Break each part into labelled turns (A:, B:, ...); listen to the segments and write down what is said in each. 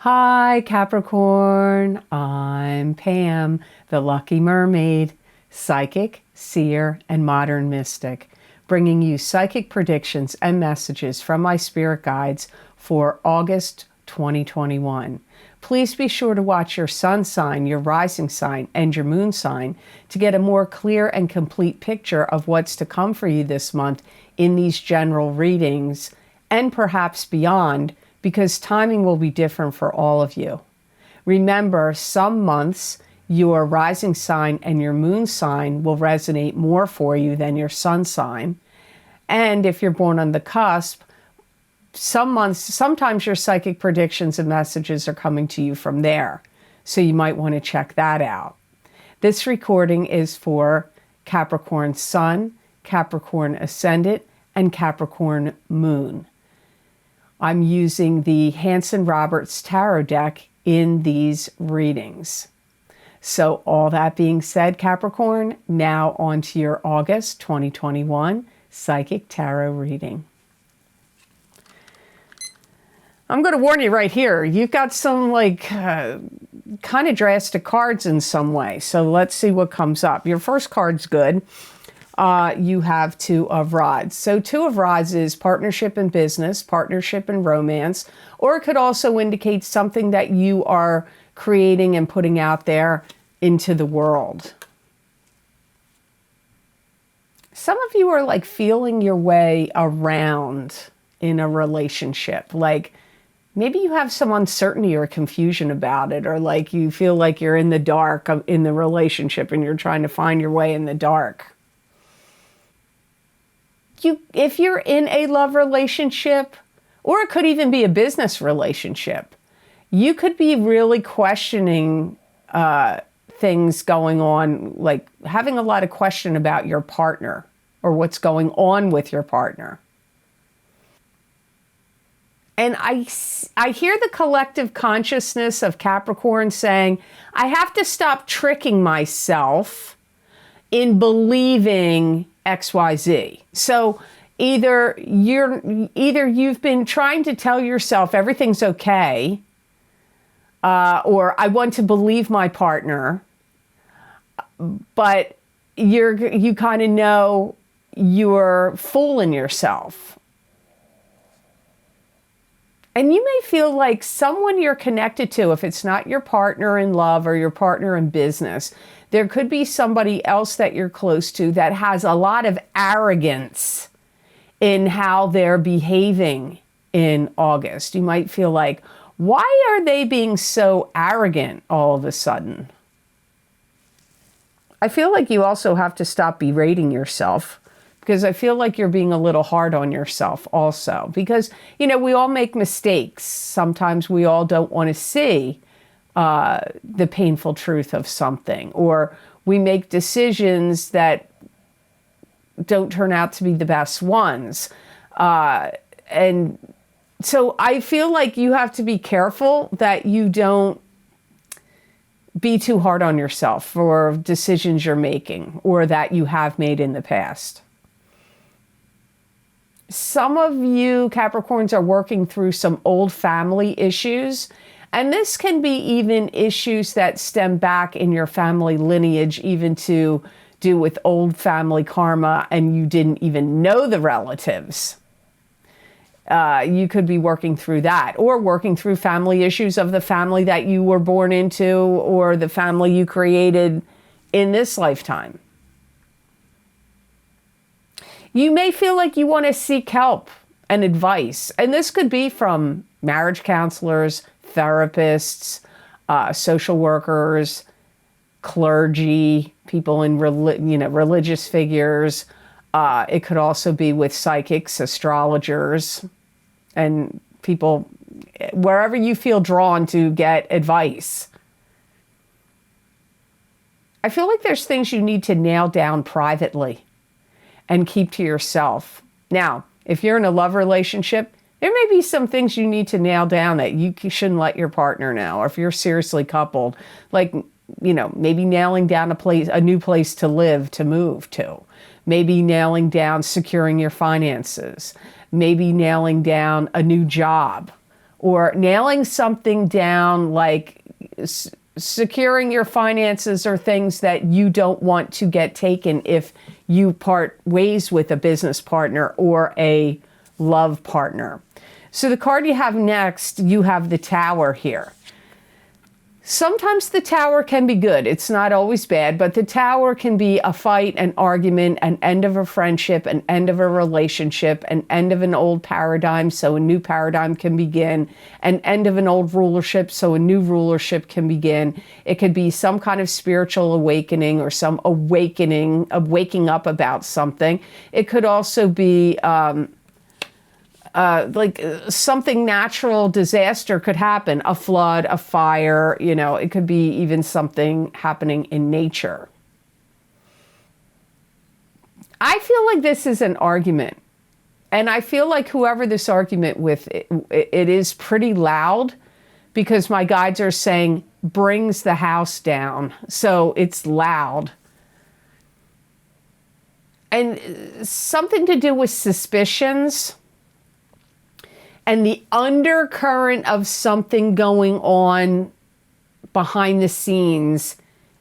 A: Hi Capricorn, I'm Pam, the Lucky Mermaid, psychic, seer, and modern mystic, bringing you psychic predictions and messages from my spirit guides for August 2021. Please be sure to watch your sun sign, your rising sign, and your moon sign to get a more clear and complete picture of what's to come for you this month in these general readings and perhaps beyond, because timing will be different for all of you. Remember, some months your rising sign and your moon sign will resonate more for you than your sun sign. And if you're born on the cusp, some months, sometimes your psychic predictions and messages are coming to you from there. So you might want to check that out. This recording is for Capricorn Sun, Capricorn Ascendant, and Capricorn Moon. I'm using the Hanson-Roberts Tarot deck in these readings. So all that being said, Capricorn, now on to your August 2021 Psychic Tarot reading. I'm going to warn you right here. You've got some kind of drastic cards in some way. So let's see what comes up. Your first card's good. You have Two of Rods. So Two of Rods is partnership in business, partnership in romance, or it could also indicate something that you are creating and putting out there into the world. Some of you are like feeling your way around in a relationship. Like maybe you have some uncertainty or confusion about it, or like you feel like you're in the dark in the relationship and you're trying to find your way in the dark. If you're in a love relationship, or it could even be a business relationship, you could be really questioning things going on, like having a lot of question about your partner or what's going on with your partner. And I hear the collective consciousness of Capricorn saying, I have to stop tricking myself in believing XYZ. So either you've been trying to tell yourself everything's okay, or I want to believe my partner, but you kind of know you're fooling yourself. And you may feel like someone you're connected to, if it's not your partner in love or your partner in business, there could be somebody else that you're close to that has a lot of arrogance in how they're behaving in August. You might feel like, why are they being so arrogant all of a sudden? I feel like you also have to stop berating yourself, because I feel like you're being a little hard on yourself also. Because, we all make mistakes. Sometimes we all don't want to see the painful truth of something, or we make decisions that don't turn out to be the best ones. And so I feel like you have to be careful that you don't be too hard on yourself for decisions you're making or that you have made in the past. Some of you Capricorns are working through some old family issues. And this can be even issues that stem back in your family lineage, even to do with old family karma, and you didn't even know the relatives. You could be working through that, or working through family issues of the family that you were born into, or the family you created in this lifetime. You may feel like you want to seek help and advice, and this could be from marriage counselors, therapists, social workers, clergy, people in religious figures. It could also be with psychics, astrologers, and people wherever you feel drawn to get advice. I feel like there's things you need to nail down privately and keep to yourself. Now, if you're in a love relationship, there may be some things you need to nail down that you shouldn't let your partner know. Or if you're seriously coupled, like, maybe nailing down a new place to live, to move to. Maybe nailing down securing your finances. Maybe nailing down a new job or nailing something down, like securing your finances or things that you don't want to get taken if you part ways with a business partner or a love partner. So the card you have next, you have the Tower here. Sometimes the Tower can be good. It's not always bad, but the Tower can be a fight, an argument, an end of a friendship, an end of a relationship, an end of an old paradigm, so a new paradigm can begin, an end of an old rulership, so a new rulership can begin. It could be some kind of spiritual awakening or some awakening, of waking up about something. It could also be like something natural disaster could happen, a flood, a fire, you know, it could be even something happening in nature. I feel like this is an argument, and I feel like whoever this argument with, it is pretty loud, because my guides are saying brings the house down, so it's loud. And something to do with suspicions and the undercurrent of something going on behind the scenes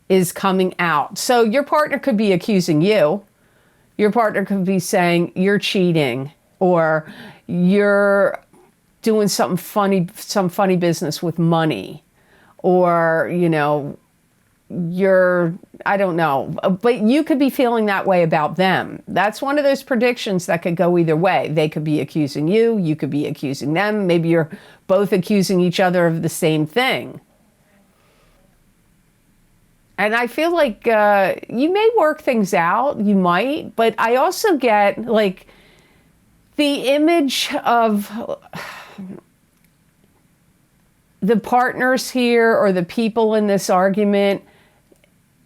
A: is coming out. So your partner could be accusing you. Your partner could be saying you're cheating, or you're doing something funny, some funny business with money, or, you know, you're, I don't know, but you could be feeling that way about them. That's one of those predictions that could go either way. They could be accusing you, you could be accusing them. Maybe you're both accusing each other of the same thing. And I feel like you may work things out, you might, but I also get like the image of the partners here or the people in this argument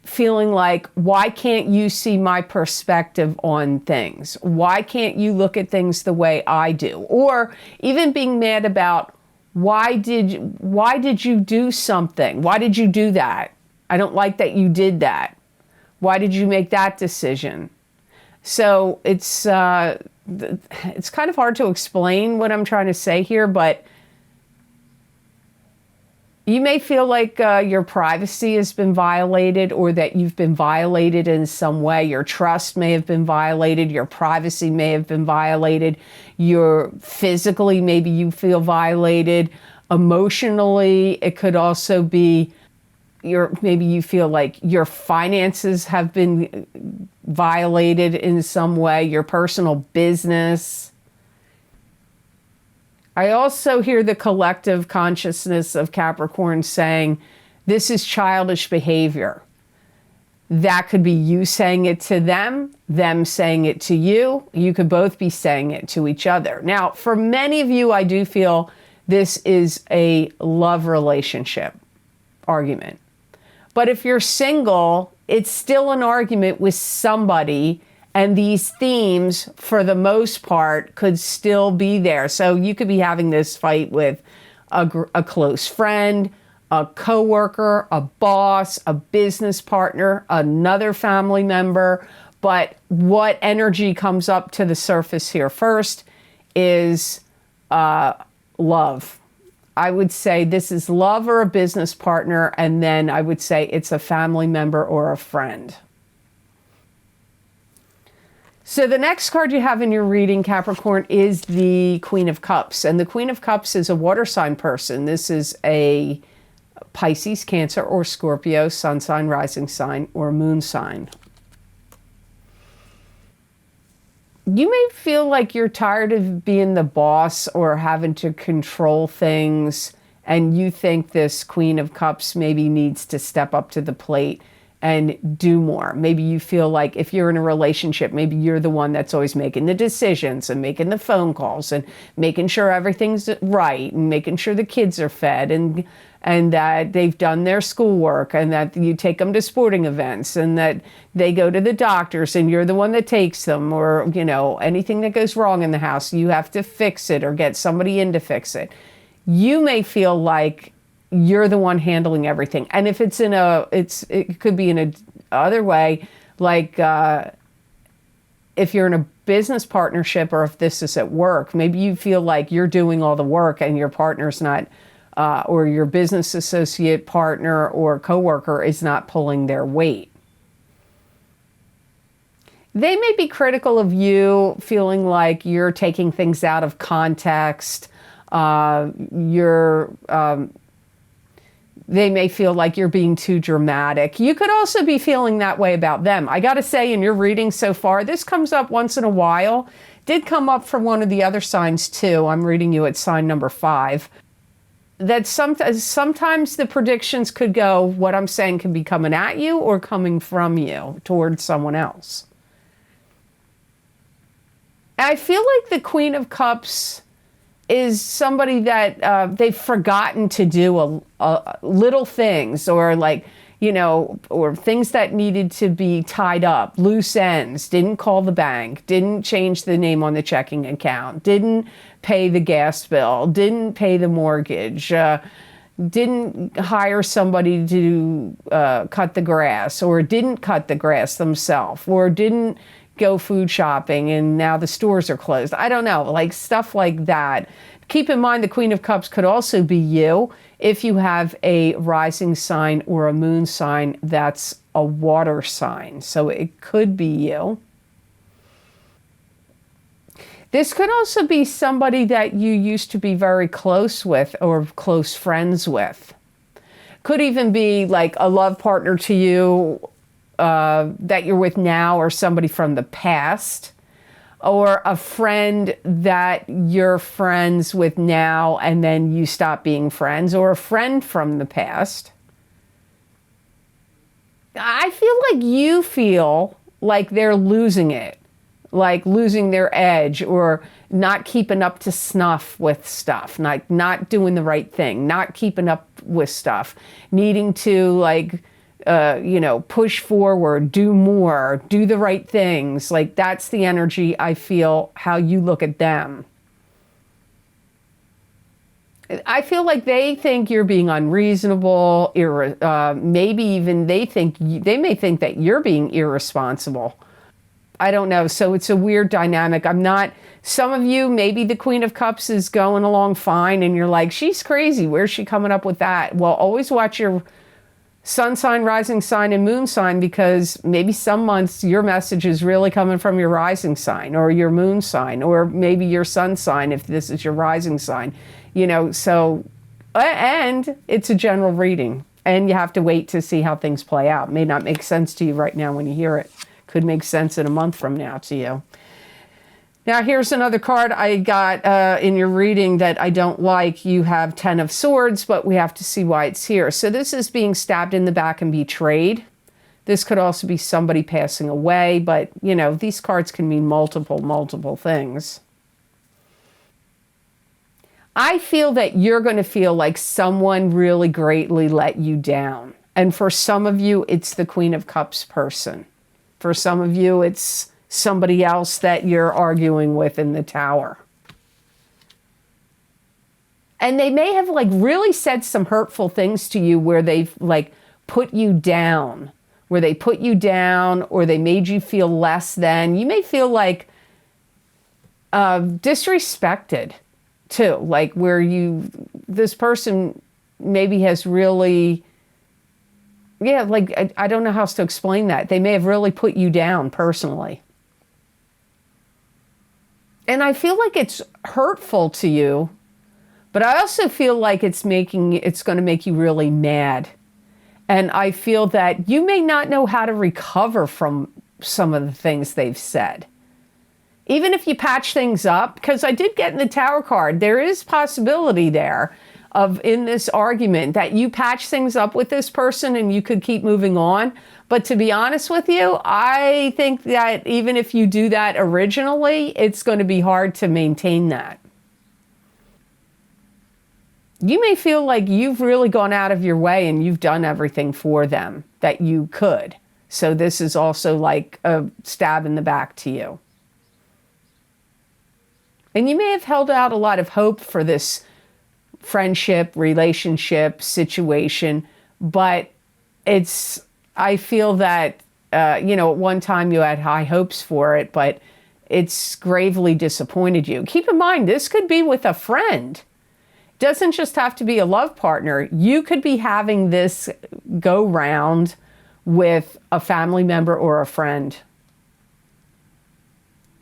A: feeling like, why can't you see my perspective on things? Why can't you look at things the way I do? Or even being mad about, why did you do something? Why did you do that? I don't like that you did that. Why did you make that decision? So it's kind of hard to explain what I'm trying to say here, but you may feel like your privacy has been violated, or that you've been violated in some way. Your trust may have been violated. Your privacy may have been violated. Physically, maybe you feel violated. Emotionally, it could also be maybe you feel like your finances have been violated in some way, your personal business. I also hear the collective consciousness of Capricorn saying, this is childish behavior. That could be you saying it to them saying it to you. You could both be saying it to each other. Now, for many of you, I do feel this is a love relationship argument. But if you're single, it's still an argument with somebody. And these themes, for the most part, could still be there. So you could be having this fight with a close friend, a coworker, a boss, a business partner, another family member. But what energy comes up to the surface here first is love. I would say this is love or a business partner, and then I would say it's a family member or a friend. So the next card you have in your reading, Capricorn, is the Queen of Cups. And the Queen of Cups is a water sign person. This is a Pisces, Cancer, or Scorpio, sun sign, rising sign, or moon sign. You may feel like you're tired of being the boss or having to control things, and you think this Queen of Cups maybe needs to step up to the plate and do more. Maybe you feel like if you're in a relationship, maybe you're the one that's always making the decisions and making the phone calls and making sure everything's right and making sure the kids are fed and that they've done their schoolwork and that you take them to sporting events and that they go to the doctors and you're the one that takes them, or, you know, anything that goes wrong in the house, you have to fix it or get somebody in to fix it. You may feel like you're the one handling everything. And if it's it could be in a other way, like if you're in a business partnership or if this is at work, maybe you feel like you're doing all the work and your partner's not, or your business associate, partner, or coworker is not pulling their weight. They may be critical of you, feeling like you're taking things out of context. They may feel like you're being too dramatic. You could also be feeling that way about them. I got to say, in your reading so far, this comes up once in a while. Did come up for one of the other signs too. I'm reading you at sign number 5. That sometimes the predictions could go, what I'm saying can be coming at you or coming from you towards someone else. I feel like the Queen of Cups is somebody that they've forgotten to do little things, or like, you know, or things that needed to be tied up, loose ends, didn't call the bank, didn't change the name on the checking account, didn't pay the gas bill, didn't pay the mortgage, didn't hire somebody to cut the grass, or didn't cut the grass themselves, or didn't go food shopping and now the stores are closed. I don't know, like stuff like that. Keep in mind the Queen of Cups could also be you if you have a rising sign or a moon sign that's a water sign. So it could be you. This could also be somebody that you used to be very close with or close friends with. Could even be like a love partner to you that you're with now, or somebody from the past, or a friend that you're friends with now and then you stop being friends, or a friend from the past. I feel like you feel like they're losing it, like losing their edge, or not keeping up to snuff with stuff, not doing the right thing, not keeping up with stuff, needing to like, push forward, do more, do the right things. Like that's the energy I feel, how you look at them. I feel like they think you're being unreasonable, maybe even they may think that you're being irresponsible. I don't know. So it's a weird dynamic. Some of you, maybe the Queen of Cups is going along fine and you're like, she's crazy. Where's she coming up with that? Well, always watch your sun sign, rising sign, and moon sign, because maybe some months your message is really coming from your rising sign or your moon sign, or maybe your sun sign if this is your rising sign, so, and it's a general reading and you have to wait to see how things play out. It may not make sense to you right now when you hear it. Could make sense in a month from now to you. Now, here's another card I got in your reading that I don't like. You have 10 of Swords, but we have to see why it's here. So this is being stabbed in the back and betrayed. This could also be somebody passing away, but, these cards can mean multiple things. I feel that you're going to feel like someone really greatly let you down. And for some of you, it's the Queen of Cups person. For some of you, it's somebody else that you're arguing with in the Tower. And they may have really said some hurtful things to you where they've put you down, or they made you feel less than. You may feel like disrespected too, where this person maybe has really, I don't know how else to explain that. They may have really put you down personally. And I feel like it's hurtful to you, but I also feel like it's going to make you really mad. And I feel that you may not know how to recover from some of the things they've said. Even if you patch things up, because I did get in the Tower card, there is possibility there in this argument that you patch things up with this person and you could keep moving on. But to be honest with you, I think that even if you do that originally, it's going to be hard to maintain that. You may feel like you've really gone out of your way and you've done everything for them that you could. So this is also like a stab in the back to you. And you may have held out a lot of hope for this friendship, relationship, situation, but I feel that at one time you had high hopes for it, but it's gravely disappointed you. Keep in mind, this could be with a friend. It doesn't just have to be a love partner. You could be having this go round with a family member or a friend.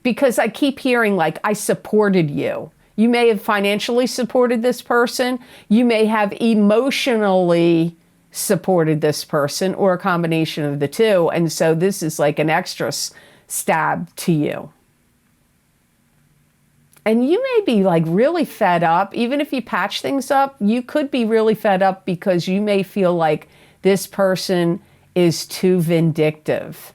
A: Because I keep hearing like, I supported you. You may have financially supported this person. You may have emotionally supported this person, or a combination of the two. And so this is like an extra stab to you. And you may be like really fed up. Even if you patch things up, you could be really fed up because you may feel like this person is too vindictive,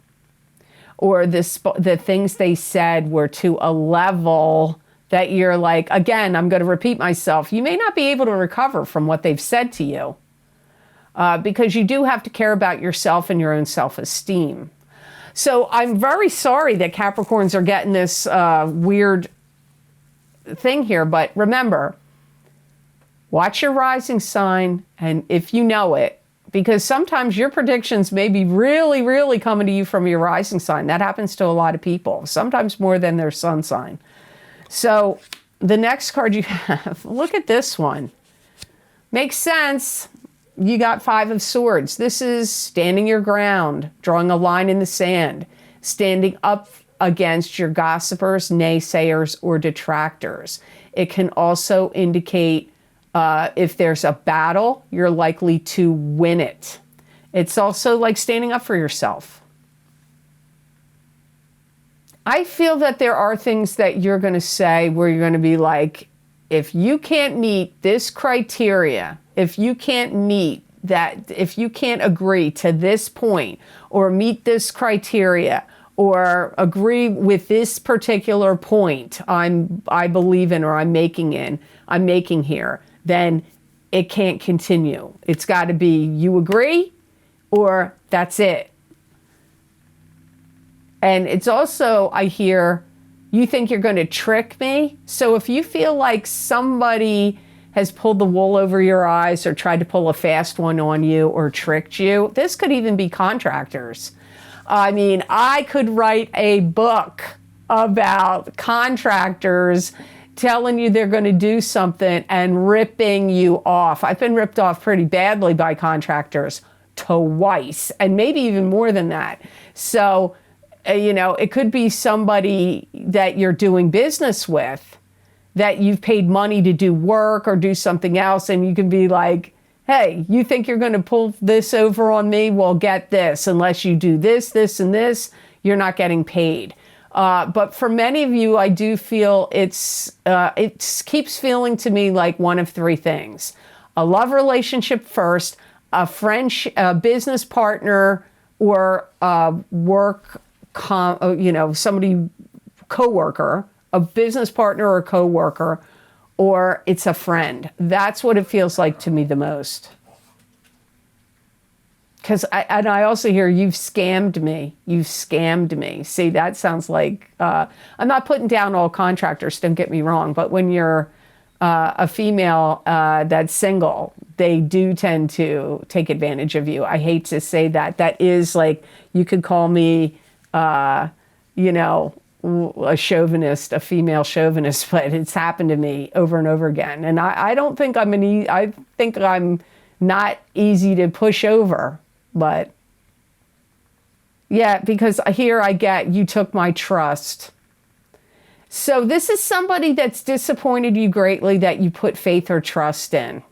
A: or the things they said were to a level that you're like, again, I'm going to repeat myself. You may not be able to recover from what they've said to you because you do have to care about yourself and your own self-esteem. So I'm very sorry that Capricorns are getting this weird thing here, but remember, watch your rising sign, and if you know it, because sometimes your predictions may be really, really coming to you from your rising sign. That happens to a lot of people, sometimes more than their sun sign. So the next card you have, look at this one. Makes sense. You got 5 of Swords. This is standing your ground, drawing a line in the sand, standing up against your gossipers, naysayers, or detractors. It can also indicate if there's a battle, you're likely to win it. It's also like standing up for yourself. I feel that there are things that you're going to say where you're going to be like, if you can't meet this criteria, if you can't meet that, if you can't agree to this point or meet this criteria or agree with this particular point I believe in, or I'm making here, then it can't continue. It's got to be you agree or that's it. And it's also, I hear, you think you're going to trick me. So if you feel like somebody has pulled the wool over your eyes or tried to pull a fast one on you or tricked you, this could even be contractors. I mean, I could write a book about contractors telling you they're going to do something and ripping you off. I've been ripped off pretty badly by contractors twice, and maybe even more than that. So, it could be somebody that you're doing business with, that you've paid money to do work or do something else, and you can be like, hey, you think you're going to pull this over on me? Well, get this. Unless you do this, this, and this, you're not getting paid. But for many of you, I do feel it keeps feeling to me like one of 3 things. A love relationship first, a friendship, a business partner, or work, somebody, coworker, a business partner or coworker, or it's a friend. That's what it feels like to me the most. Because I also hear, you've scammed me. You've scammed me. See, that sounds like, I'm not putting down all contractors, don't get me wrong, but when you're a female that's single, they do tend to take advantage of you. I hate to say that. That is like, you could call me, a chauvinist, a female chauvinist, but it's happened to me over and over again. And I don't think I think I'm not easy to push over, but yeah, because here I get, you took my trust. So this is somebody that's disappointed you greatly that you put faith or trust in.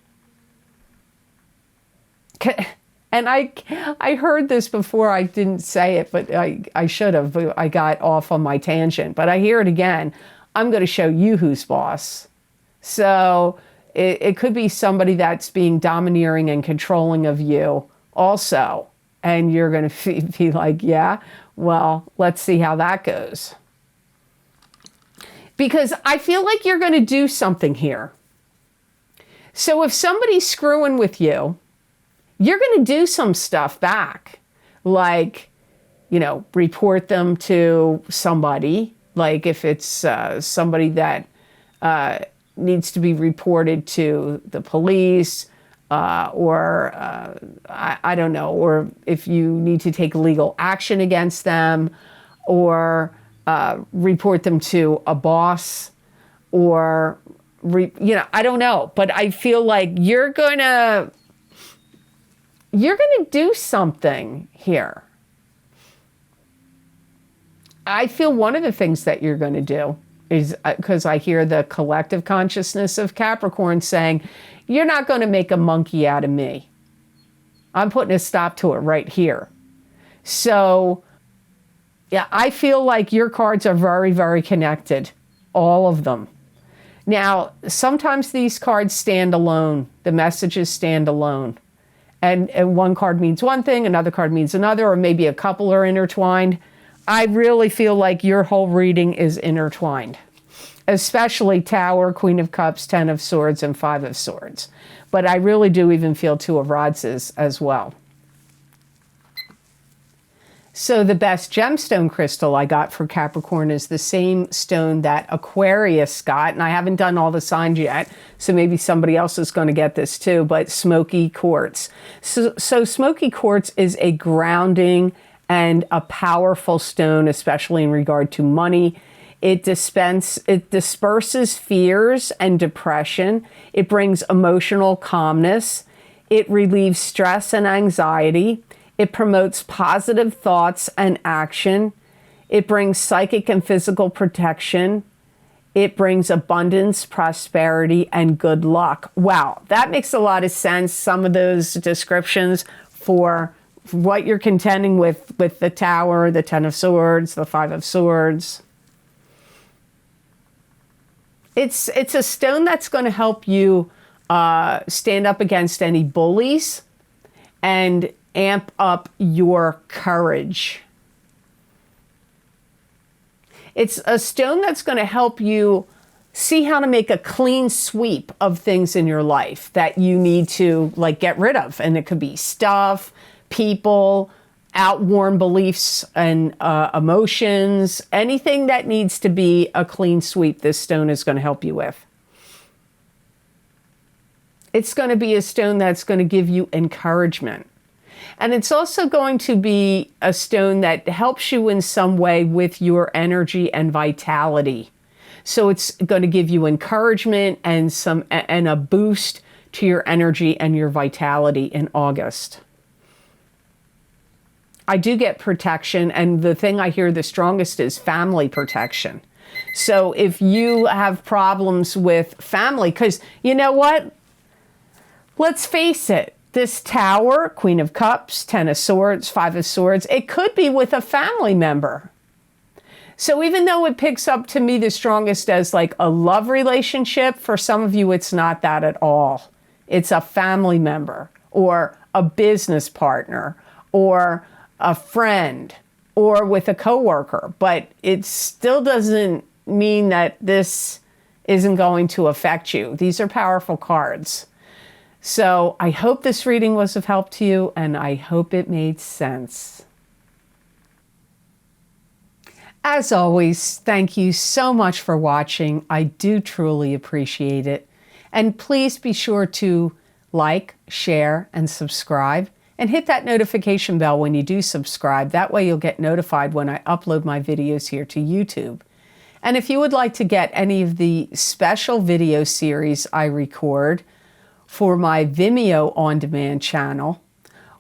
A: And I heard this before, I didn't say it, but I should have. But I got off on my tangent. But I hear it again. I'm going to show you who's boss. So it could be somebody that's being domineering and controlling of you also. And you're going to be like, yeah, well, let's see how that goes. Because I feel like you're going to do something here. So if somebody's screwing with you, you're going to do some stuff back, like, report them to somebody. Like if it's somebody that needs to be reported to the police, I don't know, or if you need to take legal action against them, or report them to a boss, or, I don't know. But I feel like you're gonna do something here. I feel one of the things that you're going to do is, because I hear the collective consciousness of Capricorn saying, you're not going to make a monkey out of me. I'm putting a stop to it right here. So, yeah, I feel like your cards are very, very connected. All of them. Now, sometimes these cards stand alone. The messages stand alone. And one card means one thing, another card means another, or maybe a couple are intertwined. I really feel like your whole reading is intertwined, especially Tower, Queen of Cups, Ten of Swords, and Five of Swords. But I really do even feel Two of Rods as well. So the best gemstone crystal I got for Capricorn is the same stone that Aquarius got. And I haven't done all the signs yet, so maybe somebody else is going to get this too, but smoky quartz. So smoky quartz is a grounding and a powerful stone, especially in regard to money. It disperses fears and depression. It brings emotional calmness. It relieves stress and anxiety. It promotes positive thoughts and action. It brings psychic and physical protection. It brings abundance, prosperity, and good luck. Wow, that makes a lot of sense. Some of those descriptions for what you're contending with the Tower, the Ten of Swords, the Five of Swords. It's a stone that's going to help you stand up against any bullies and amp up your courage. It's a stone that's going to help you see how to make a clean sweep of things in your life that you need to get rid of. And it could be stuff, people, outworn beliefs and emotions, anything that needs to be a clean sweep, this stone is going to help you with. It's going to be a stone that's going to give you encouragement. And it's also going to be a stone that helps you in some way with your energy and vitality. So it's going to give you encouragement and a boost to your energy and your vitality in August. I do get protection, and the thing I hear the strongest is family protection. So if you have problems with family, because you know what? Let's face it, this Tower, Queen of Cups, Ten of Swords, Five of Swords, it could be with a family member. So even though it picks up to me the strongest as a love relationship, for some of you it's not that at all. It's a family member or a business partner or a friend or with a coworker, but it still doesn't mean that this isn't going to affect you. These are powerful cards. So I hope this reading was of help to you, and I hope it made sense. As always, thank you so much for watching. I do truly appreciate it. And please be sure to like, share, and subscribe. And hit that notification bell when you do subscribe. That way you'll get notified when I upload my videos here to YouTube. And if you would like to get any of the special video series I record for my Vimeo on-demand channel,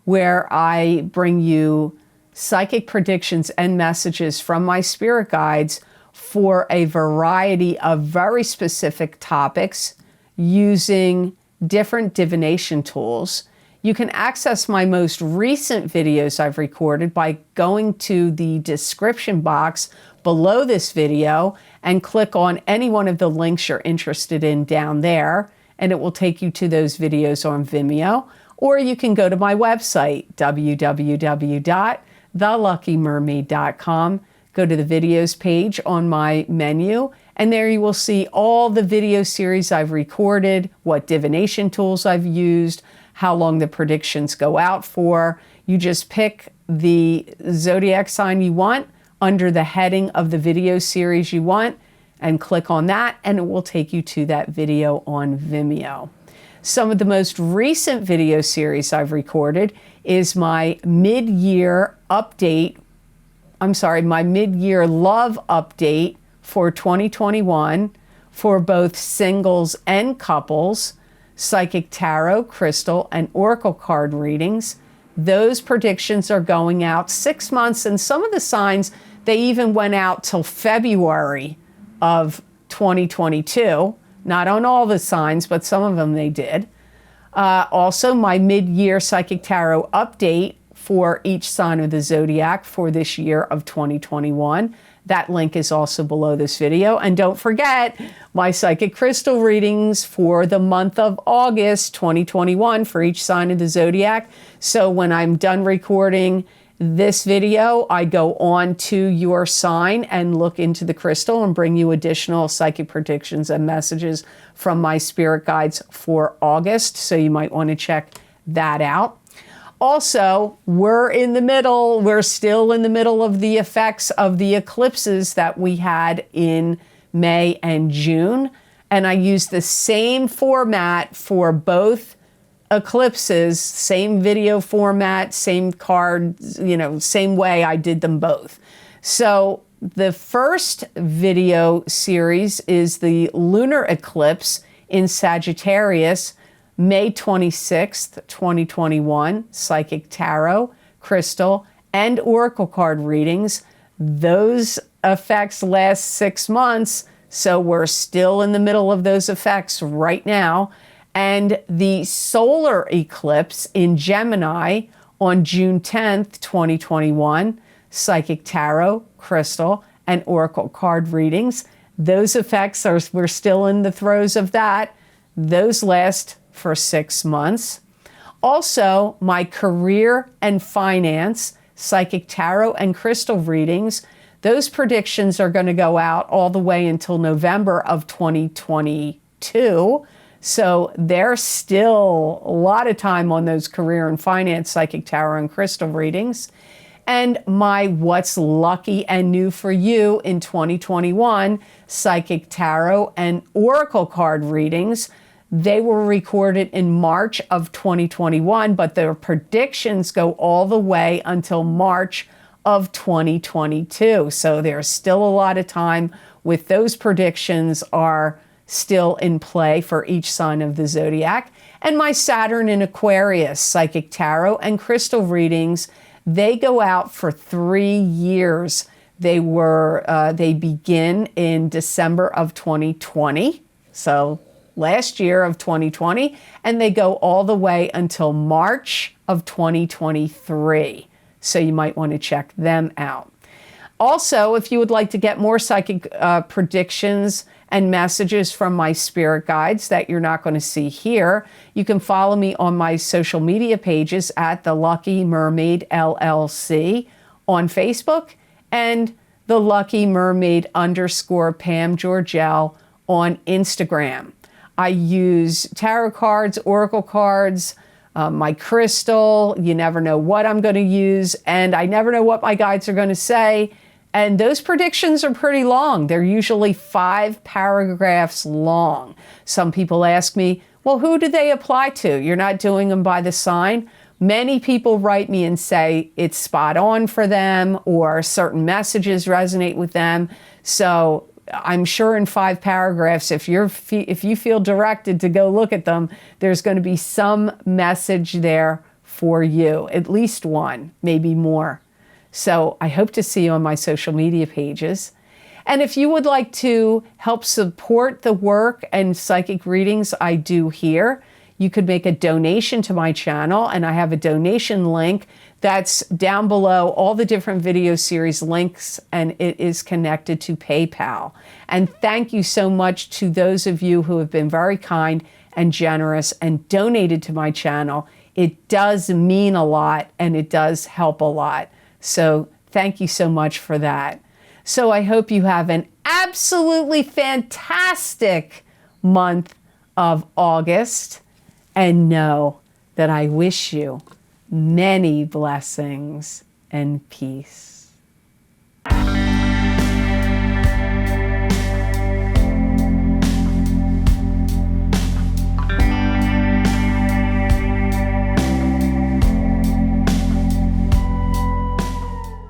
A: where I bring you psychic predictions and messages from my spirit guides for a variety of very specific topics using different divination tools, you can access my most recent videos I've recorded by going to the description box below this video and click on any one of the links you're interested in down there, and it will take you to those videos on Vimeo. Or you can go to my website, www.theluckymermaid.com, go to the videos page on my menu, and there you will see all the video series I've recorded, what divination tools I've used, how long the predictions go out for. You just pick the zodiac sign you want under the heading of the video series you want and click on that, and it will take you to that video on Vimeo. Some of the most recent video series I've recorded is my mid-year update, my mid-year love update for 2021 for both singles and couples, psychic tarot, crystal, and oracle card readings. Those predictions are going out 6 months, and some of the signs, they even went out till February of 2022. Not on all the signs, but some of them they did. Also, my mid-year psychic tarot update for each sign of the zodiac for this year of 2021. That link is also below this video. And don't forget my psychic crystal readings for the month of August 2021 for each sign of the zodiac. So when I'm done recording this video, I go on to your sign and look into the crystal and bring you additional psychic predictions and messages from my spirit guides for August. So you might want to check that out. Also, we're still in the middle of the effects of the eclipses that we had in May and June. And I used the same format for both eclipses, same video format, same cards, same way I did them both. So the first video series is the lunar eclipse in Sagittarius, May 26th, 2021, psychic tarot, crystal, and oracle card readings. Those effects last 6 months, so we're still in the middle of those effects right now. And the solar eclipse in Gemini on June 10th, 2021, psychic tarot, crystal, and oracle card readings. Those effects we're still in the throes of that. Those last for 6 months. Also, my career and finance, psychic tarot and crystal readings, those predictions are going to go out all the way until November of 2022. So there's still a lot of time on those career and finance, psychic tarot and crystal readings. And my What's Lucky and New for You in 2021, psychic tarot and oracle card readings. They were recorded in March of 2021, but their predictions go all the way until March of 2022. So there's still a lot of time with those predictions are still in play for each sign of the zodiac. And my Saturn in Aquarius, psychic tarot and crystal readings, they go out for 3 years. They begin in December of 2020. So last year of 2020, and they go all the way until March of 2023. So you might want to check them out. Also, if you would like to get more psychic predictions and messages from my spirit guides that you're not going to see here, you can follow me on my social media pages at The Lucky Mermaid LLC on Facebook and The Lucky Mermaid _Pam Georgel on Instagram. I use tarot cards, oracle cards, my crystal. You never know what I'm going to use, and I never know what my guides are going to say. And those predictions are pretty long. They're usually 5 paragraphs long. Some people ask me, well, who do they apply to? You're not doing them by the sign. Many people write me and say it's spot on for them or certain messages resonate with them. So I'm sure in 5 paragraphs, if you feel directed to go look at them, there's going to be some message there for you, at least one, maybe more. So I hope to see you on my social media pages. And if you would like to help support the work and psychic readings I do here, you could make a donation to my channel, and I have a donation link that's down below all the different video series links, and it is connected to PayPal. And thank you so much to those of you who have been very kind and generous and donated to my channel. It does mean a lot, and it does help a lot. So thank you so much for that. So I hope you have an absolutely fantastic month of August, and know that I wish you many blessings and peace.